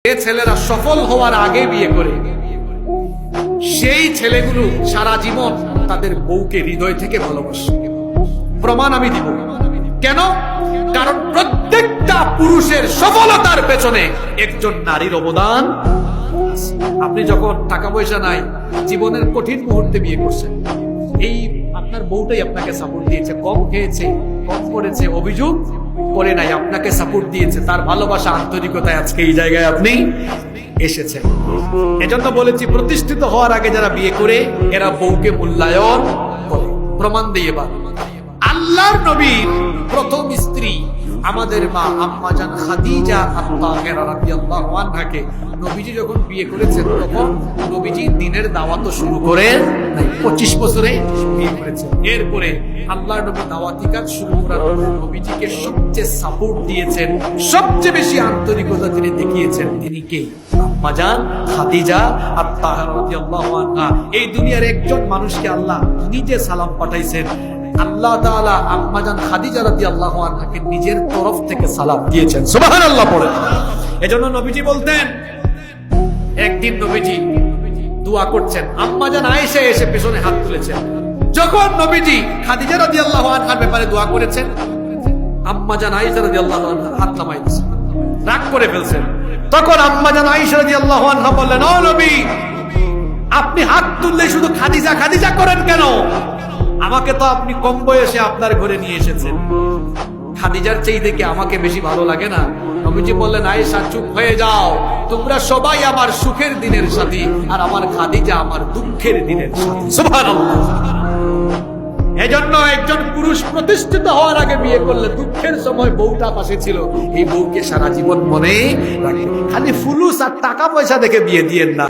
যে ছেলেরা সফল হওয়ার আগে বিয়ে করে সেই ছেলেগুলো সারা জীবন তাদের বউকে হৃদয় থেকে ভালোবাসে। প্রমাণ আমি দিব কেন? কারণ প্রত্যেকটা পুরুষের সফলতার পেছনে একজন নারীর অবদান। আপনি যখন টাকা পয়সা নাই, জীবনের কঠিন মুহূর্তে বিয়ে করছেন, এই আপনার বউটাই আপনাকে সাপোর্ট দিয়েছে। কম খেয়েছে, কম করেছে, অভিযোগ করে নাই, আপনাকে সাপোর্ট দিয়েছে। তার ভালোবাসা, আন্তরিকতায় আজকে এই জায়গায় আপনি এসেছেন। এজন্য বলেছি, প্রতিষ্ঠিত হওয়ার আগে যারা বিয়ে করে এরা বউকে মূল্যায়ন করে। প্রমাণ দিয়ে বা আল্লাহর নবীর প্রথম স্ত্রী আমাদের মা আম্মা জান খাদিজা আত-তাহেরা রাদিয়াল্লাহু আনহাকে নবীজি যখন বিয়ে করেছেন, তখন নবীজি দিনের দাওয়াত শুরু করে 25 বছরে বিয়ে করেছেন। এরপরে আল্লাহর নবী দাওয়াতি কাজ শুরু করার পর নবীজিকে সবচেয়ে সাপোর্ট দিয়েছেন, সবচেয়ে বেশি আন্তরিকতা তিনি দেখিয়েছেন, তিনি কে? আম্মা জান খাদিজা আত-তাহেরা রাদিয়াল্লাহু আনহা। এই দুনিয়ার একজন মানুষকে আল্লাহ নিজে সালাম পাঠাইছেন। আল্লাহ তাআলা আম্মা জান খাদিজা রাদিয়াল্লাহু আনহাকে নিজের তরফ থেকে সালাম দিয়েছেন। সুবহানাল্লাহ পড়ে। এজন্য নবীজি বলতেন, একদিন নবীজি দোয়া করছেন, আম্মা জান আয়েশা এসে পেছনে হাত তুলেছেন। যখন নবীজি খাদিজা রাদিয়াল্লাহু আনহার ব্যাপারে দোয়া করেছেন, আম্মা জান আয়েশা রাদিয়াল্লাহু আনহা হাত নামাই দিয়েছেন, রাগ করে ফেলছেন। তখন আম্মা জান আয়েশা রাদিয়াল্লাহু আনহা বললেন, ও নবী, আপনি হাত তুললে শুধু খাদিজা খাদিজা করেন কেন? আমাকে তো আপনি কম বয়সে আপনার ঘরে নিয়ে এসেছেন, খাদিজার চেয়ে দেখে আমাকে বেশি ভালো লাগে না? নবীজি বললেন, আয়েশা চুপ হয়ে যাও, তোমরা সবাই আমার সুখের দিনের সাথী, আর আমার খাদিজা আমার দুঃখের দিনের সাথী। সুবহানাল্লাহ। এজন্য একজন পুরুষ প্রতিষ্ঠিত হওয়ার আগে বিয়ে করলে দুঃখের সময় বউটা পাশে ছিল, এই বউকে সারা জীবন মনে রাখে। খালি ফুলুস আর টাকা পয়সা দেখে বিয়ে দিয়েন না।